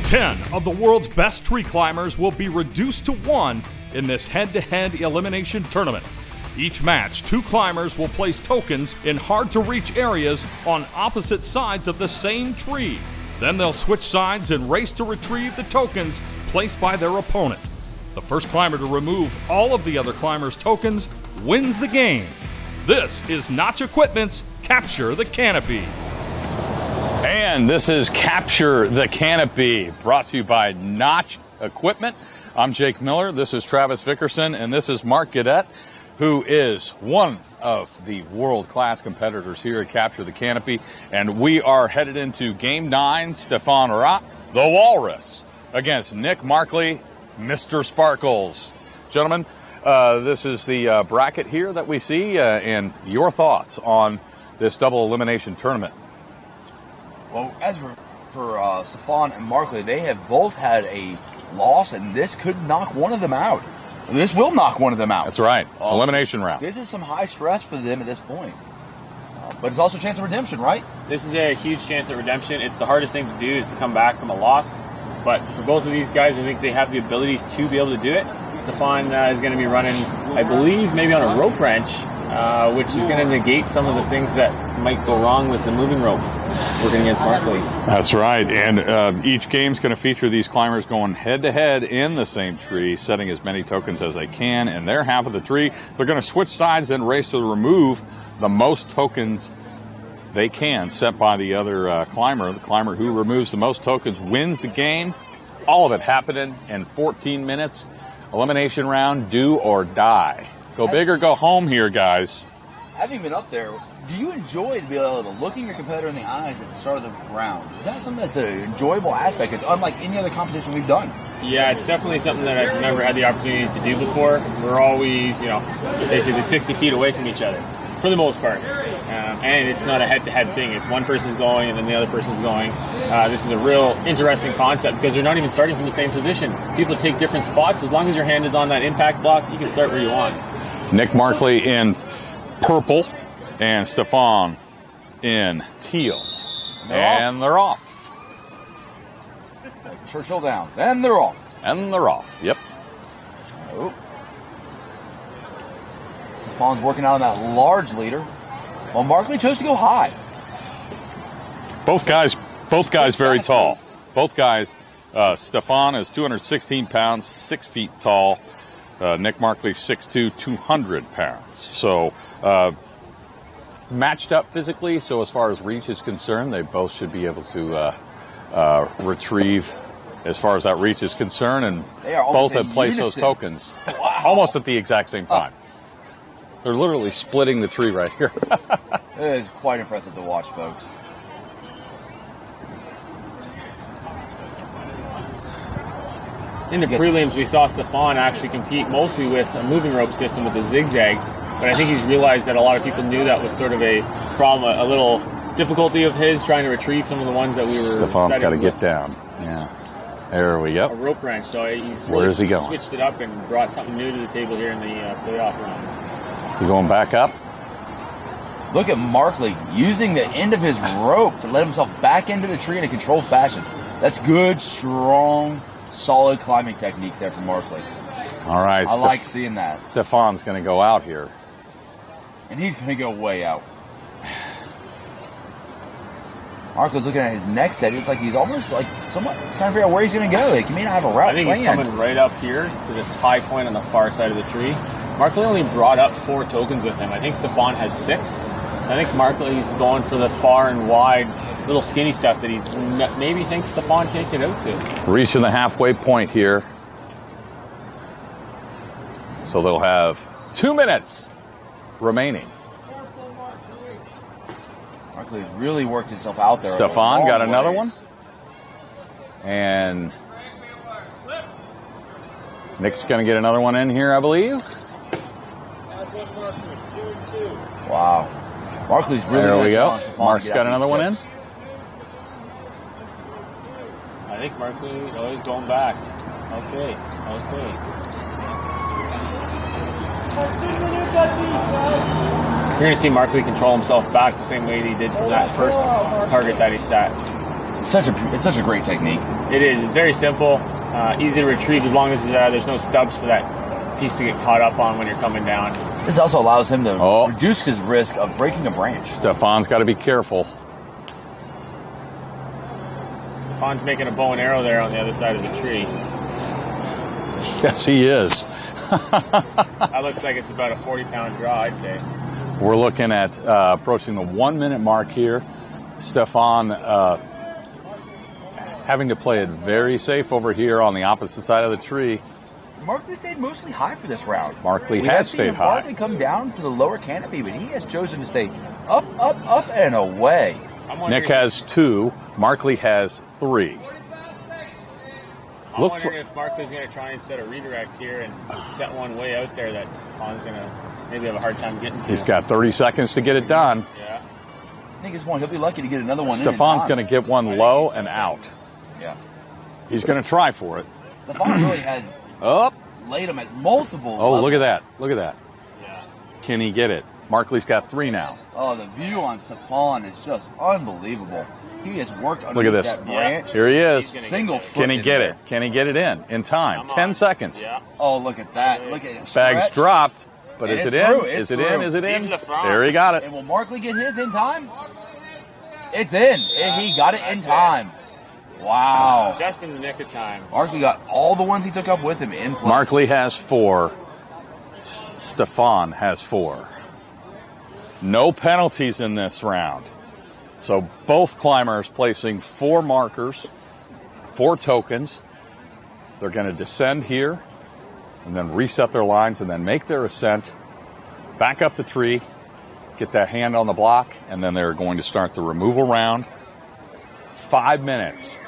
10 of the world's best tree climbers will be reduced to 1 in this head-to-head elimination tournament. Each match, 2 climbers will place tokens in hard-to-reach areas on opposite sides of the same tree. Then they'll switch sides and race to retrieve the tokens placed by their opponent. The first climber to remove all of the other climbers' tokens wins the game. This is Notch Equipment's Capture the Canopy. And this is Capture the Canopy, brought to you by Notch Equipment. I'm Jake Miller, this is Travis Vickerson, and this is Mark Gaudette, who is one of the world-class competitors here at Capture the Canopy. And we are headed into Game 9, Stephane, the Walrus, against Nick Markley, Mr. Sparkles. Gentlemen, this is the bracket here that we see, and your thoughts on this double elimination tournament. Well, as for Stephane and Markley, they have both had a loss, and this could knock one of them out. This will knock one of them out. That's right. Elimination round. This is some high stress for them at this point. But it's also a chance of redemption, right? This is a huge chance of redemption. It's the hardest thing to do is to come back from a loss. But for both of these guys, I think they have the abilities to be able to do it. Stephane is going to be running, I believe, maybe on a rope wrench, which is going to negate some of the things that might go wrong with the moving rope working against Markley. That's right. And each game's going to feature these climbers going head-to-head in the same tree, setting as many tokens as they can in their half of the tree. They're going to switch sides and race to remove the most tokens they can set by the other climber. The climber who removes the most tokens wins the game. All of it happening in 14 minutes. Elimination round, do or die. Go big or go home here, guys. Having been up there, do you enjoy to be able to look your competitor in the eyes at the start of the round? Is that something that's an enjoyable aspect? It's unlike any other competition we've done. Yeah, it's definitely something that I've never had the opportunity to do before. We're always, basically 60 feet away from each other, for the most part. And it's not a head-to-head thing. It's one person's going and then the other person's going. This is a real interesting concept because they're not even starting from the same position. People take different spots. As long as your hand is on that impact block, you can start where you want. Nick Markley in purple and Stephane in teal. And they're off. Churchill down. And they're off. And they're off. Yep. Oh. Stephane's working out on that large leader. Well, Markley chose to go high. Both guys very tall. Both guys, Stephane is 216 pounds, 6 feet tall. Nick Markley, 6'2", 200 pounds. So matched up physically, so as far as reach is concerned, they both should be able to retrieve as far as that reach is concerned, and both have placed those tokens almost at the exact same time. They're literally splitting the tree right here. It is quite impressive to watch, folks. In the prelims, we saw Stephane actually compete mostly with a moving rope system with a zigzag, but I think he's realized that a lot of people knew that was sort of a problem, a little difficulty of his trying to retrieve some of the ones that we were Stephane's got to get down. Yeah. There we go. A rope wrench, so he's Where is he going? Switched it up and brought something new to the table here in the playoff round. Is he going back up? Look at Markley using the end of his rope to let himself back into the tree in a controlled fashion. That's good, strong, solid climbing technique there from Markley. All right. I like seeing that. Stephane's going to go out here. And he's going to go way out. Markley's looking at his next set. It's like he's almost like somewhat trying to figure out where he's going to go. Like, he may not have a route. I think he's coming right up here to this high point on the far side of the tree. Markley only brought up 4 tokens with him. I think Stephane has 6. I think Markley's going for the far and wide, little skinny stuff that he maybe thinks Stephane can't get out to. Reaching the halfway point here. So they'll have 2 minutes remaining. Markley's really worked himself out there. Stephane got another one. And Nick's going to get another one in here, I believe. Wow. Markley's really there we go. Mark's got another one in. I think Markley, he's going back. Okay. You're going to see Markley control himself back the same way he did from that first target that he set. It's such a great technique. It is. It's very simple, easy to retrieve as long as there's no stubs for that piece to get caught up on when you're coming down. This also allows him to reduce his risk of breaking a branch. Stephane's got to be careful. Stephane's making a bow and arrow there on the other side of the tree. Yes, he is. That looks like it's about a 40-pound draw, I'd say. We're looking at approaching the 1 minute mark here. Stephane having to play it very safe over here on the opposite side of the tree. Markley stayed mostly high for this round. Markley has stayed high. Markley come down to the lower canopy, but he has chosen to stay up, up, up, and away. Nick has 2. Markley has 3. I'm wondering if Markley's going to try instead of redirect here and set one way out there that Stephane's going to maybe have a hard time getting to. He's got 30 seconds to get it done. Yeah. I think it's one. He'll be lucky to get another one. Stephane's going to get one low and out. Yeah. He's going to try for it. Stephane really has laid him at multiple levels. Look at that. Look at that. Yeah. Can he get it? Markley's got 3 now. Oh, the view on Stephane is just unbelievable. He has worked Look at this. that branch. Here he is. Single foot. Can he get it? Can he get it in time? 10 seconds. Yeah. Oh, look at that. Look at it. Bag's dropped, but is it in? Through. Is it in? Is it in? Even the front. There he got it. And will Markley get his in time? It's in. He got it in time. Wow. Just in the nick of time. Markley got all the ones he took up with him in place. Markley has 4. Stephane has 4. No penalties in this round. So both climbers placing 4 markers, 4 tokens. They're going to descend here and then reset their lines and then make their ascent back up the tree, get that hand on the block, and then they're going to start the removal round. 5 minutes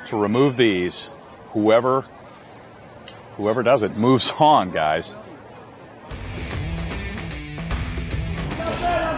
to remove these. Whoever does it moves on, guys.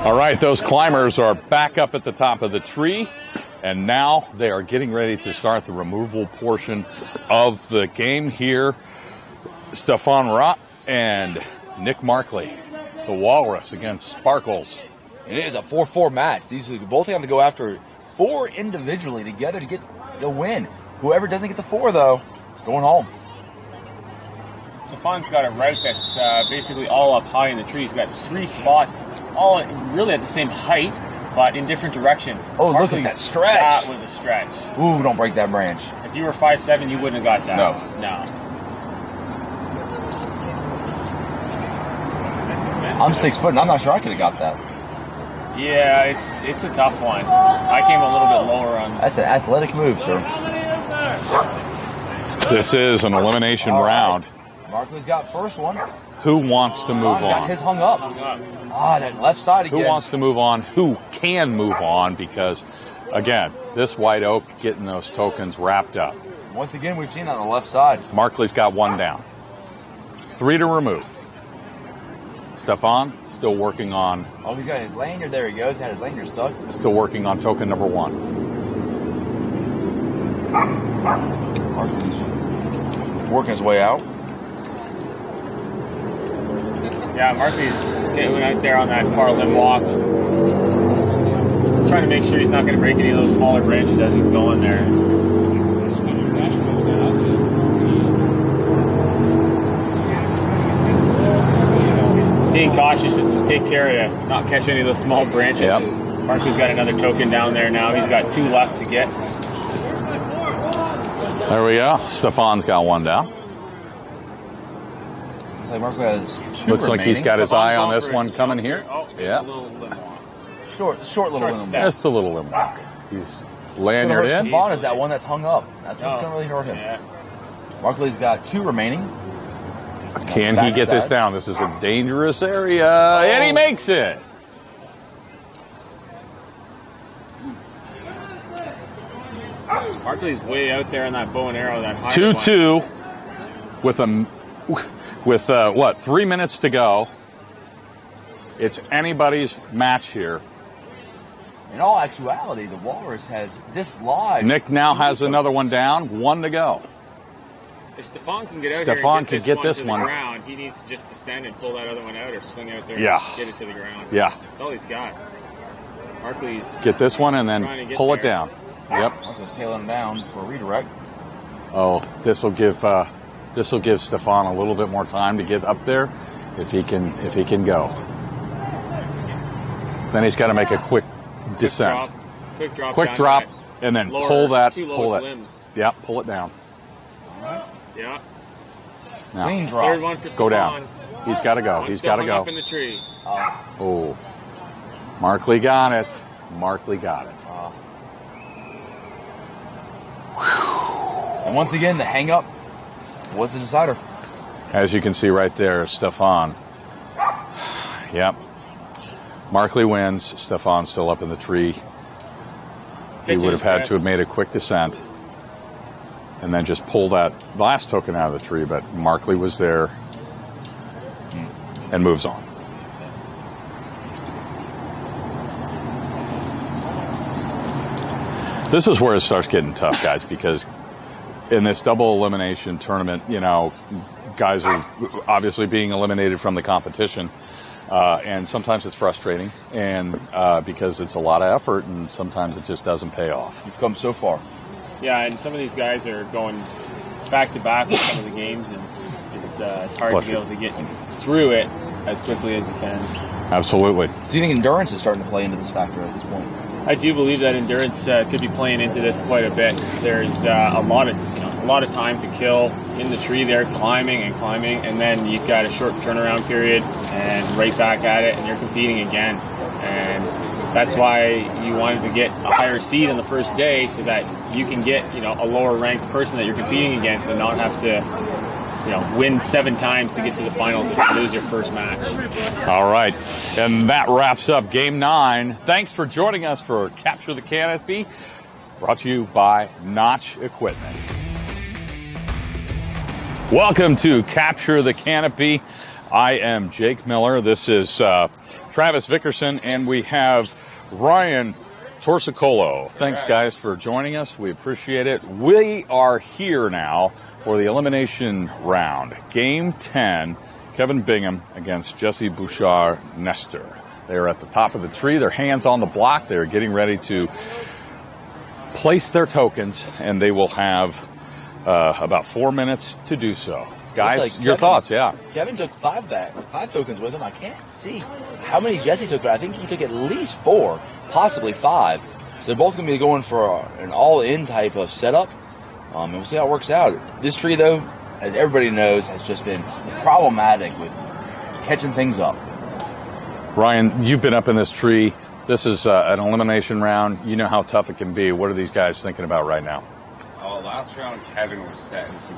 All right, those climbers are back up at the top of the tree, and now they are getting ready to start the removal portion of the game here. Stephane Rott and Nick Markley, the Walrus against Sparkles. It is a 4-4 match. These both have to go after 4 individually together to get the win. Whoever doesn't get the 4, though, is going home. Stephane's got a route that's basically all up high in the tree. He's got 3 spots, all really at the same height, but in different directions. Oh, look at that stretch. That was a stretch. Ooh, don't break that branch. If you were 5'7", you wouldn't have got that. No. I'm 6 foot, and I'm not sure I could have got that. Yeah, it's a tough one. I came a little bit lower on. That's an athletic move, sir. This is an elimination round. Markley's got first one. Who wants to move on? Got his hung up. That left side again. Who wants to move on? Who can move on? Because, again, this white oak getting those tokens wrapped up. Once again, we've seen that on the left side. Markley's got 1 down. 3 to remove. Stephane still working on. Oh, he's got his lanyard. There he goes. He's had his lanyard stuck. Still working on token number 1. Markley's working his way out. Yeah, Markley's getting out there on that far limb walk. Trying to make sure he's not going to break any of those smaller branches as he's going there. Being cautious to take care of not catch any of those small branches. Yep. Markley's got another token down there now. He's got 2 left to get. There we go. Stephane's got 1 down. Markley has 2 Looks remaining. like he's got his eye on this one coming here. Oh, yeah. A little limb walk. Short little limb walk. Just a little limb walk. He's lanyard What's in. Stephane is that one that's hung up. That's what's going to really hurt him. Yeah. Markley's got 2 remaining. Can he get this down? This is a dangerous area, and he makes it. Markley's way out there in that bow and arrow. That high 2-2 with 3 minutes to go. It's anybody's match here. In all actuality, the Walrus has dislodged. Nick now has another one down. 1 to go. If Stephane can get out Stephane here can and get this to the one. ground, he needs to just descend and pull that other one out or swing out there Yeah. and get it to the ground. Yeah. That's all he's got. Markley's Get this one and trying to then get pull it there. down. Yep. Markley's tailing him down for a redirect. Oh, this will give Stephane a little bit more time to get up there, if he can go. Then he's got to make a quick descent, Quick drop, and then lower, pull that. limbs. Yeah, pull it down. Yeah. Now, Clean drop. Third one for go Stephane. down. He's got to go. He's got to go. Up in the tree. Oh, Markley got it. Markley got it. And once again, the hang up was the decider. As you can see right there, Stephane. Yep. Markley wins. Stephane's still up in the tree. He would have had to have made a quick descent and then just pull that last token out of the tree, but Markley was there and moves on. This is where it starts getting tough, guys, because in this double elimination tournament, you know, guys are obviously being eliminated from the competition, and sometimes it's frustrating, and because it's a lot of effort, and sometimes it just doesn't pay off. You've come so far. Yeah, and some of these guys are going back to back with some of the games, and it's hard to be able to get through it as quickly as you can. Absolutely. So you think endurance is starting to play into this factor at this point? I do believe that endurance could be playing into this quite a bit. There's a lot of time to kill in the tree there, climbing, and then you've got a short turnaround period and right back at it, and you're competing again. And that's why you wanted to get a higher seed on the first day so that you can get, a lower ranked person that you're competing against and not have to, win 7 times to get to the final to lose your first match. All right. And that wraps up Game 9. Thanks for joining us for Capture the Canopy, brought to you by Notch Equipment. Welcome to Capture the Canopy. I am Jake Miller. This is Travis Vickerson, and we have Ryan Torsicolo. Thanks, guys, for joining us. We appreciate it. We are here now for the elimination round. Game 10, Kevin Bingham against Jesse Bouchard-Nestor. They are at the top of the tree. Their hands on the block. They're getting ready to place their tokens, and they will have about 4 minutes to do so. Guys, your thoughts, yeah. Kevin took 5 tokens with him. I can't see how many Jesse took, but I think he took at least 4, possibly 5. So they're both going to be going for an all-in type of setup. And we'll see how it works out. This tree, though, as everybody knows, has just been problematic with catching things up. Ryan, you've been up in this tree. This is an elimination round. You know how tough it can be. What are these guys thinking about right now? Last round, Kevin was setting some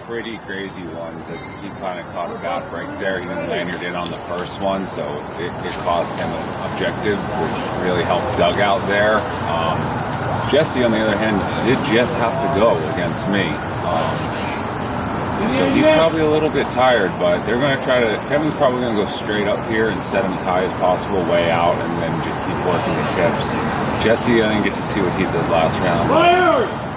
pretty crazy ones. As he kind of caught a gap right there. He didn't lanyard in on the first one, so it caused him an objective, which really helped Doug out there. Jesse, on the other hand, did just have to go against me. So he's probably a little bit tired, but they're going to Kevin's probably going to go straight up here and set him as high as possible, way out, and then just keep working the tips. Jesse, I didn't get to see what he did last round.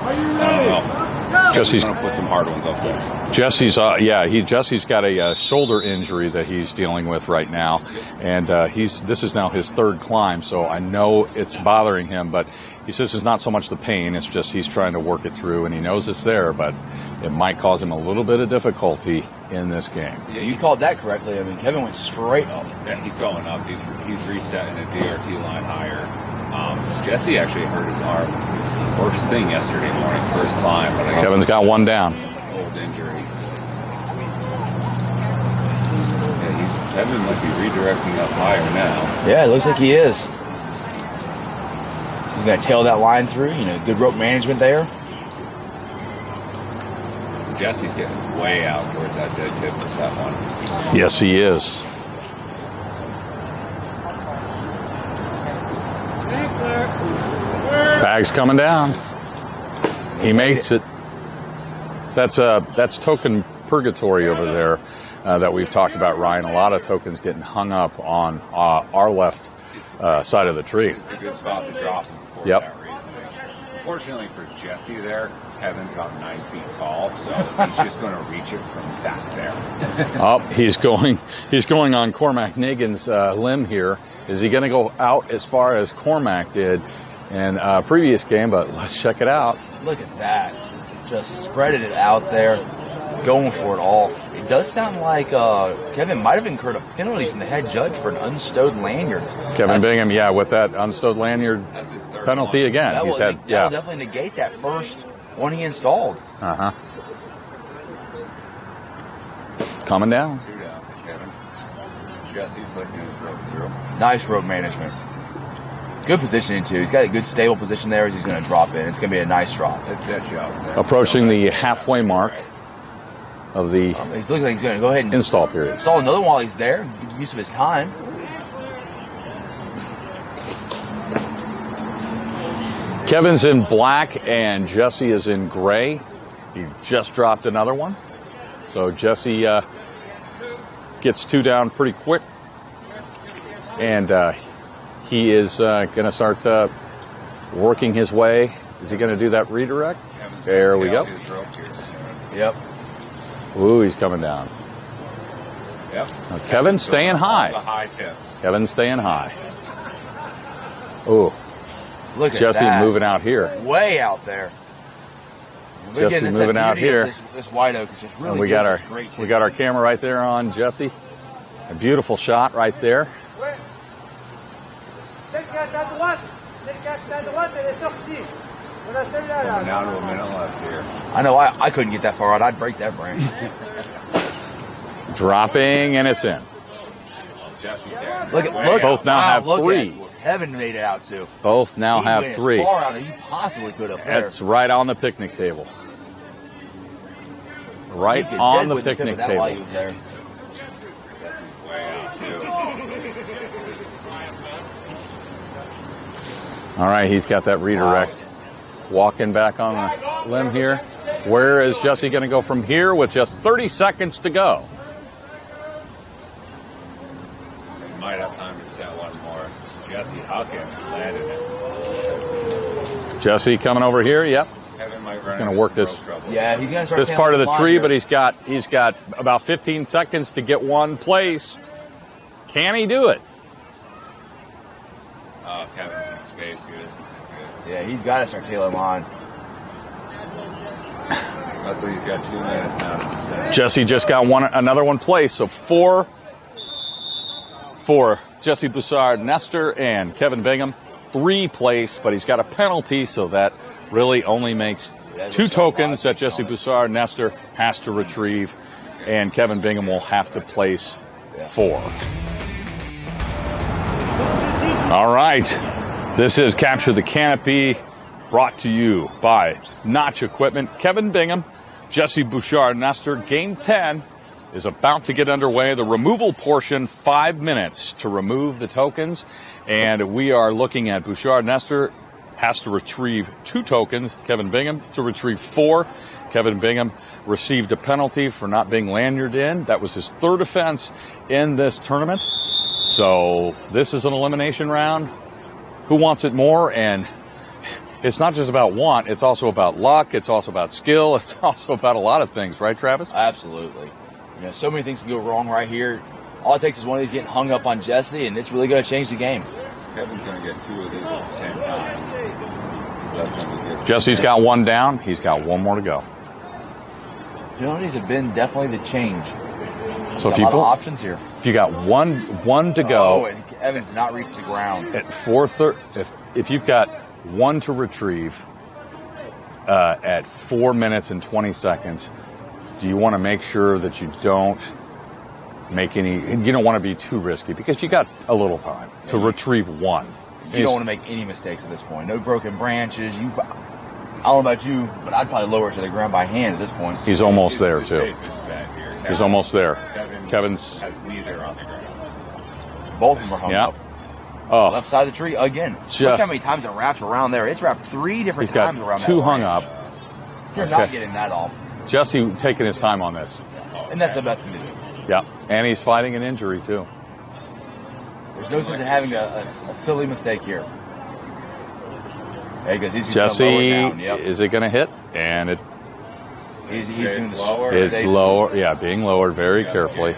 I don't know. Jesse's going to put some hard ones up there. Jesse's Jesse's got a shoulder injury that he's dealing with right now, and this is now his 3rd climb, so I know it's bothering him, but he says it's not so much the pain, it's just he's trying to work it through, and he knows it's there, but it might cause him a little bit of difficulty in this game. Yeah, you called that correctly. I mean, Kevin went straight up. Yeah, he's going up. He's resetting a DRT line higher. Jesse actually hurt his arm first thing yesterday morning, first climb. But Kevin's got one down. Old injury. Yeah, Kevin might be redirecting up higher now. Yeah, it looks like he is. He's going to tail that line through. Good rope management there. Jesse's getting way out towards that dead tip with that one. Yes, he is. Bag's coming down. He makes it. That's token purgatory over there that we've talked about, Ryan. A lot of tokens getting hung up on our left side of the tree. It's a good spot to drop him for Yep. that reason. Unfortunately for Jesse there, Kevin's about 9 feet tall, so he's just going to reach it from back there. He's going on Cormac Nagan's limb here. Is he going to go out as far as Cormac did in a previous game, but let's check it out. Look at that. Just spreading it out there, going for it all. It does sound like Kevin might have incurred a penalty from the head judge for an unstowed lanyard. Kevin Bingham, yeah, with that unstowed lanyard penalty again. That He's will had, yeah. definitely negate that first one he installed. Uh-huh. Coming down. 2 down, Kevin. Jesse flicking his rope through. Nice rope management. Good positioning, too. He's got a good stable position there as he's going to drop in. It's going to be a nice drop. It sets you up there. Approaching the halfway mark of the He's looking like he's going to go ahead and install period. install another one while he's there. Good use of his time. Kevin's in black and Jesse is in gray. He just dropped another one. So Jesse gets 2 down pretty quick. And he is going to start working his way. Is he going to do that redirect? There we go. Yep. Ooh, he's coming down. Yep. Now, Kevin's staying high. The high tips. Kevin's staying high. Ooh, Look at Jesse that. moving out here. Way out there. We're Jesse getting moving that out beauty of here. This white oak is just really And we good. got It's great we got our camera right there on Jesse. A beautiful shot right there. Coming down to a minute left here. I know I couldn't get that far out. I'd break that branch. Dropping, and it's in. Jesse's in. Look at Both now wow, have look 3. At Heaven made it out too. Both now He have went 3. As far out as you possibly could up there. That's right on the picnic table. Right He could on dead the with tip picnic of that while he table. was there. Jesse's way out too. All right, he's got that redirect. Walking back on the limb here. Where is Jesse going to go from here with just 30 seconds to go? Might have time to set one more. Jesse Huckin landed it. Jesse coming over here. Yep. Kevin might run He's going to into work some this rope trouble. Yeah, he's gonna start this tailing part of the line tree, here. but he's got about 15 seconds to get one placed. Can he do it? Kevin's in space here. This is good. Yeah, he's got to start tailing line. I think he's got 2 minutes now to set. Jesse just got another one placed, so 4 for Jesse Bouchard-Nestor and Kevin Bingham. 3 placed, but he's got a penalty, so that really only makes 2 tokens that Jesse Bouchard-Nestor has to retrieve, and Kevin Bingham will have to place 4. All right, this is Capture the Canopy, brought to you by Notch Equipment. Kevin Bingham, Jesse Bouchard-Nestor, Game 10 is about to get underway. The removal portion, 5 minutes to remove the tokens. And we are looking at Bouchard-Nestor has to retrieve 2 tokens. Kevin Bingham to retrieve 4. Kevin Bingham received a penalty for not being lanyarded in. That was his 3rd offense in this tournament. So this is an elimination round. Who wants it more? And it's not just about want. It's also about luck. It's also about skill. It's also about a lot of things, right, Travis? Absolutely. You know, so many things can go wrong right here. All it takes is one of these getting hung up on Jesse, and it's really going to change the game. Kevin's going to get 2 of these at the same time. So that's going to be good. Jesse's got 1 down. He's got 1 more to go. Penalties have been definitely the change. So Got a lot of options here. if you got one to Oh, go and Evans did not reach the ground. at 4:30, if you've got 1 to retrieve at 4 minutes and 20 seconds, do you want to make sure that you don't make any? You don't want to be too risky because you got a little time to retrieve 1. You don't want to make any mistakes at this point. No broken branches. I don't know about you, but I'd probably lower it to the ground by hand at this point. He's almost there The too. safest bet here. He's almost there. Kevin's Kevin's. has neither on the ground. Both of them are hung Yeah. up. Oh, Left side of the tree again. Look Just- how many times it wrapped around there. It's wrapped 3 different he's got times around 2 that hung branch. up. You're Okay. not getting that off. Jesse taking his time on this. And that's the best thing to do. Yeah, and he's fighting an injury too. There's no sense in having a silly mistake here. There he goes. He's just Jesse, gonna lower it down. Yep. is it going to hit? And He's Safe doing the lower. it's safe- lower. Yeah, being lowered very carefully.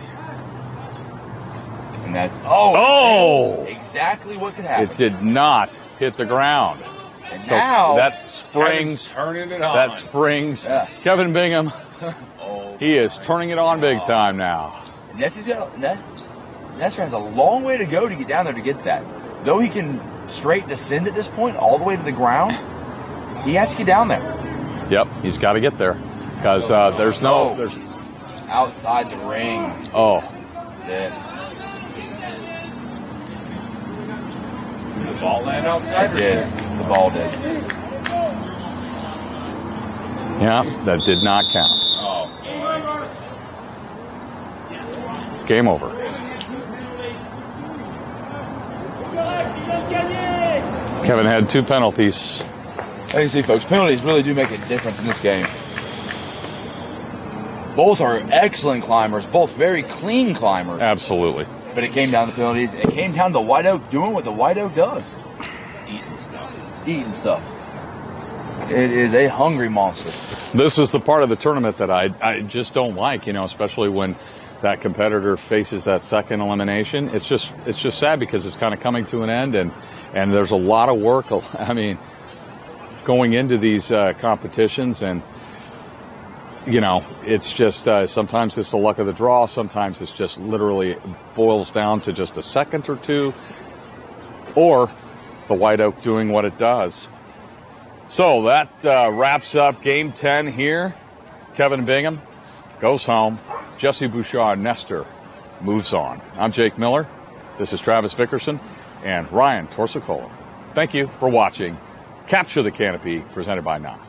And that, Oh! exactly what could happen. It did not hit the ground. And So now that springs. Turning it on. That springs. Yeah. Kevin Bingham, he is turning it on big time now. Nestor has a long way to go to get down there to get that. Though he can straight descend at this point all the way to the ground, he has to get down there. Yep, he's got to get there because there's outside the ring. Oh, That's it. The ball land outside. It did. The ball did. yeah, that did not count. Oh, boy. Game over. Kevin had 2 penalties. As you see, folks, penalties really do make a difference in this game. Both are excellent climbers, both very clean climbers. Absolutely. But it came down to penalties. It came down to White Oak doing what the White Oak does. Eating stuff. It is a hungry monster. This is the part of the tournament that I just don't like, especially when that competitor faces that second elimination. It's just sad because it's kind of coming to an end, and there's a lot of work. I mean, going into these competitions, and it's just sometimes it's the luck of the draw. Sometimes it's just literally boils down to just a second or two, or the White Oak doing what it does. So that wraps up Game 10 here. Kevin Bingham goes home. Jesse Bouchard-Nestor moves on. I'm Jake Miller. This is Travis Vickerson and Ryan Torsicola. Thank you for watching Capture the Canopy, presented by Notch.